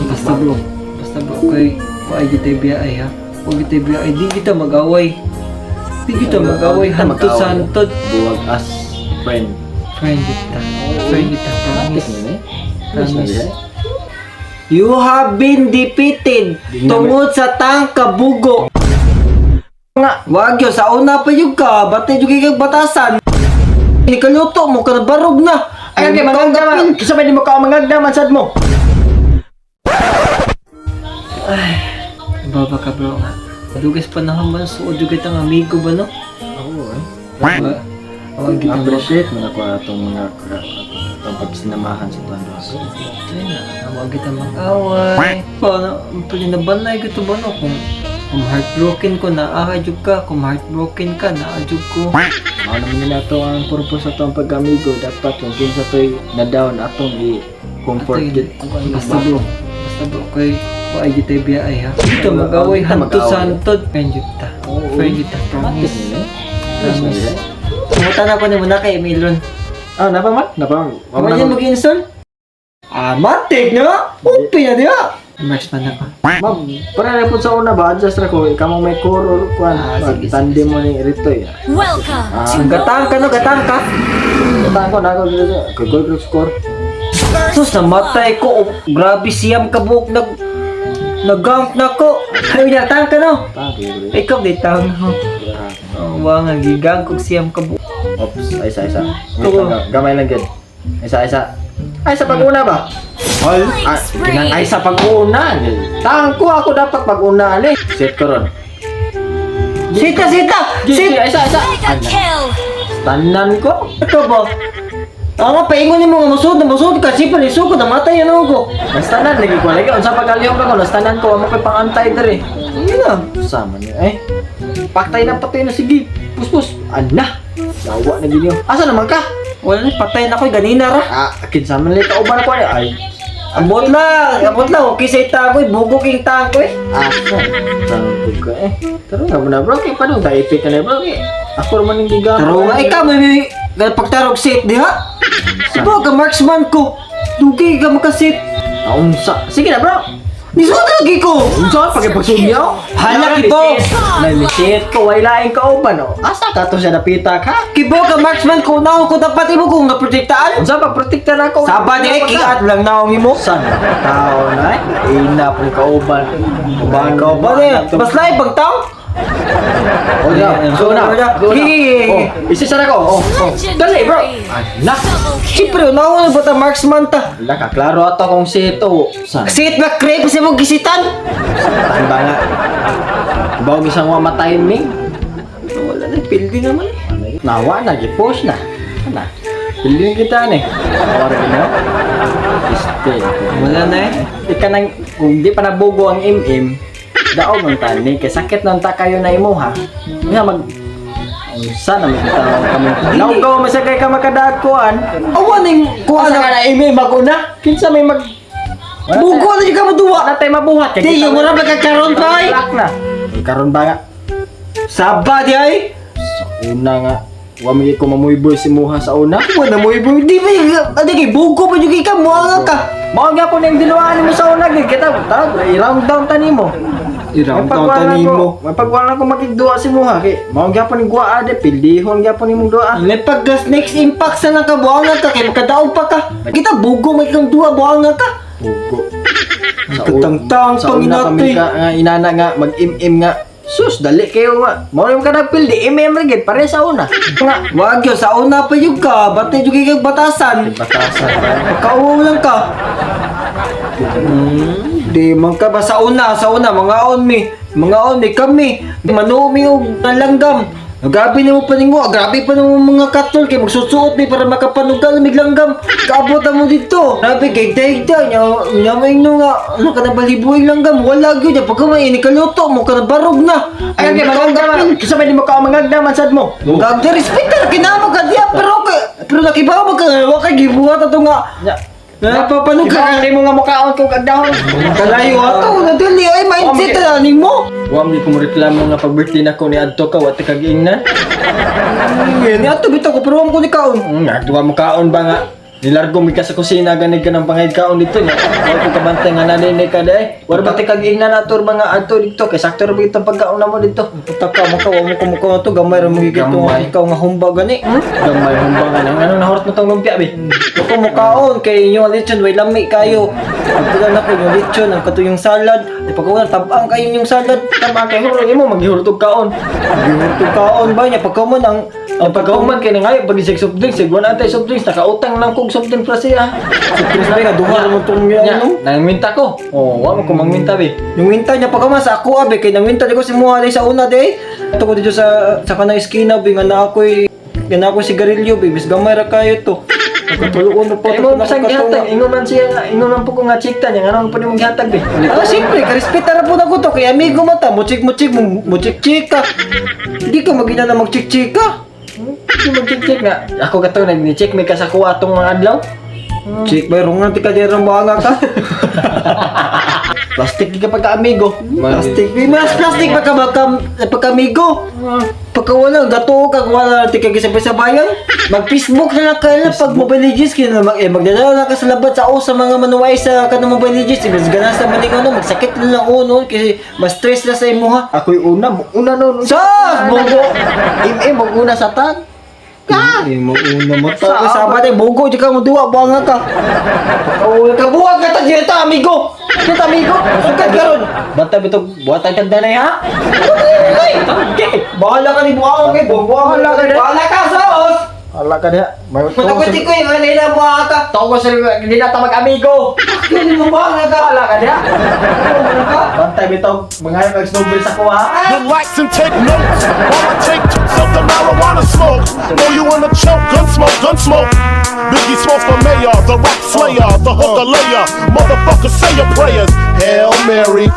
Basta bro, kay wala kita biyay ha. Huwag kita biyay, di kita mag-away. Di kita mag-away, hanto sa hantod. Buwag as friend. Friend kita, promise. Promise. You have been defeated tungod sa tangka bugo. Nga, wag yun, sa una pa yung ka, batay yung kikag batasan. Nikaluto mo, kanabarog na. Ay, okay, mangagdaman. Isa ba di mo ka mangagdaman sad mo? Ay, baba ka bro nga. Madugas pa na hamban, suod yung kitang amigo ba no? Oo eh. Awag kita bro. Appreciate mo na ko itong mga itong pagsinamahan sa plano. Ay na, awag kita mag-away. Paano, pwede na banay kita ba no? Kung heartbroken ko, naahadyo ka. Kung heartbroken ka, naahadyo ko. Mao naman nila ito ang purpose sa itong pag-amigo. Dapat yung kinsa to'y na-down atong i-comfort it. Basta bro, kay wala kita biyay ha. Dito mag-away, hanto sa hantod. Friend kita, promise. Promise. Pumunta na ko ni muna kay Emilon. Ah, napaman? Wala yan mag-install? Matik na! Upi na diba? Marksman na ka. Ma'am, para na po sa una ba, adjust ra ko, ikaw may core kuan, sige, tandem mo ni Ritoy. Welcome! Gatang ka no, gatang ka? Gatang ko na ako dito, score. Sus, namatay ko. Oh, grabe siyam ka buhok, nag-gank na ko. Ay, gatang ka no? Ikaw, di tawag na ko. Nga, gigang kong siyam ka buhok. Oops, isa. Gamay lang gid. Isa. Ay, sa pag-una ba? All, kinang ay sa pag-una. Tangko ako dapat pag-una ni. Set ko ron. Sita! Isa. Tanan ko. Ito ba? Ako, paingon ni mga masud ka. Sipa ni Suko, namatay yan ako. Nastanan, lagi ko. Unsa pag-aliyong ka ko, nastanan ko. Amo ko'y pang-antay dere. Hindi na. Sama niya. Patay na. Sige. Puspus. Ana. Dawa na ginyo. Asa naman ka? Wala na, patay na ko. Ganina ra. Kinsa man lita uban ko ay. Abot lang. Okay sa ita ko. Bugo king tangko eh. Tangko ka Taro nga mo na bro. Kaya paano taipit ka na bro. Ako naman yung giga. Taro nga. Ikaw may pagtarog set di ha? Diba ka marksman ko. Dugi ka makasit. Unsa? Sige na bro. Nisod lagi ko. Unsa? Pagkipagsunyaw? Hala kibo. Nalisit ko. Wailain ka uban o. Asa ka to siya napitak ha? Kibo ka marksman ko. Naon ko dapat imo kung naprotektaan. Unsa pagprotekta na ako? Sabad eh. Kiat lang naong imo. San? Tao na eh. Ina po ka uban. Uban ka uban Bale, mas lahi pag tao. O diya. So na. Isisa na ko. Dali bro. Na. Siyempre, naon ba ta marksman ta? Wala ka. Klaro ato kung sito. San? Sit ba crepe sa mong gisitan? Saan ba nga? Bawa isang mamatayin Ming. Wala na, pildi naman eh. Nawa na, gipost na. Ano? Piliin kita ni. Awar gino. Este. Wala na eh. Ika nang, kung di pa nabugo ang im-im, daog ng tani, kaya sakit ng ta kayo na imo ha. Nga mag... Sana may kita kami. Naugaw masagay ka makadakuan. Awan yung kuha Asa ka na. na im-im, mag-una. Kinsa may mag... Bugo na yung ka maduwa. Wala tayo mabuhat. Di, yung mura magkakaroon tayo. Black na. Karon ba nga? Sabad ay. Sa una nga. Wamigi ko mamuyboy si Muha sa una. Wala mo ibo. Di ba yung bugo pa yung ka. Muha ka. Mao nga po na yung diluhaan mo sa una. Kita, i-round down tani mo. Irang taon mo. Mapagwala ko makigduwa si Muha. Mao nga po ni Gua ade. Pildihon nga po ni mong duwa. May paggas next impact sa nakabuangan ka. Kaya makadaog pa ka. Kita bugo may kang duwa buangan ka. Bugo. Katang-tang Sa una kami panginati. ka, inana nga, mag-im-im nga. Sus, dali kayo nga. Mao yung ka nagpildi. Im-im rigid. Pare sa una. Nga. Wag yun. Sa una pa yung ka. Batay yung kikag batasan. Batasan ba? Kauwaw lang ka. Di man ka ba sa una, mga on mi kami, manumi og langgam. Grabe na mo pa ningo, grabe pa ng mga katol kay magsusuot mi para makapanugal mig langgam. Kaabot mo dito. Grabe kay dayda nya may no nga ano ka na balibuig langgam, wala gyud pagka may inikaluto mo ka na barog na. Ay, magagdaman. Kasi may di mo ka magagdaman sad mo. Gagda respeta kinamo ka diya pero nakibaw mo ka wa kay gibuhat ato nga. Napapanog ka. Hindi mo nga mukhaon kung kagdahon. Kalayo ato na dali ay mindset na nimo. Huwag di ko mo reklamo nga pag-birthday na ko ni Adto ka, wate kag-ingnan. Yan, ato bitaw ko pero wala ko ni kaon. Nagduwa mo kaon ba nga? Nilargo mi ka sa kusina ganid ka ng pangayad kaon dito niya. Wala ko kabantay nga nanini ka day. Wala ba ti kag ingna na tur mga adto dito kay sakto ra bitong pagkaon na mo dito. Puta ka makaw mo kumukaw to gamay ra mo gigit to Gamay. ikaw nga humba gani. Gamay humbangan ang ano nahurot mo tong lumpia be. Ako mukaon kay inyo lechon way lami kayo. Pagkulan ako yung lechon ang katuyong salad. Di pagkulan tabang kayo yung salad. Tama kay huro imo maghurot og kaon. Gihurtog kaon ba niya pagkaman ang Ang pagkauman kay ngayon pag isig soft drinks, siguro natin soft drinks nakautang lang kog soft drinks pra siya. surprise ba nga duha mo tong Nya, ano. nangminta ko. Oh, wa mo ko mangminta be. Yung winta niya pagkaman sa ako abe kay nang winta di ko si muha sa una de. Ito ko dito sa kanang eskina bi nga na ako'y sigarilyo bi bis gamay ra kayo to. Nagkatulog na po. Ingon pa sang gihatag, ingon man siya nga, ingon man po ko nga chikta niya, ano pa nimong gihatag be. Ah, siyempre, karespeta na po na ko to. Kaya amigo mata, muchik-chik ka. Hindi ka magina na magchik-chik ka. Hindi mag-check nga. Ako kato nag-check may kasakuha atong mga adlaw. Chik, mayroong nga tika dyan ang banga ka. Plastic di ka pagka-amigo. Plastic, mas plastic pagka-amigo. Pagkawala, gato ka, wala tika gisabay-sabayan. Mag-Facebook na lang kayo pag Mobile Legends. Kaya magdadala na ka sa labat sa mga manuway sa kanang Mobile Legends. Mas ganas na maning ano, magsakit na lang uno. Kasi mas stress na sa imo ha. Ako'y una nun. Sos! Bogo! Mag-una sa tag. Mo una mo Sa- ta sabat ay bogo di ka mo duwa banga ka. Oh, kabuwag ka ta dito amigo. Dito amigo. Sukat karon. Bata bitog buhatan kag danay ha. Okay. Bahala ka ni buwang kay bahala ka. Bahala ka sos. Ala ka diha. May Matakuti ko yung nila mo ka. Tawo sa hindi na ta mag-amigo. Kini mo banga ka. Ala ka diha. Bahala ka. Bantay bitog mga mag-snowball sa kuha. Relax and take notes while I take took of the marijuana smoke. Know you wanna choke, gun smoke. Biggie Smalls for mayor, the rap slayer, the hooker layer. Motherfucker, say your prayers. Hail Mary.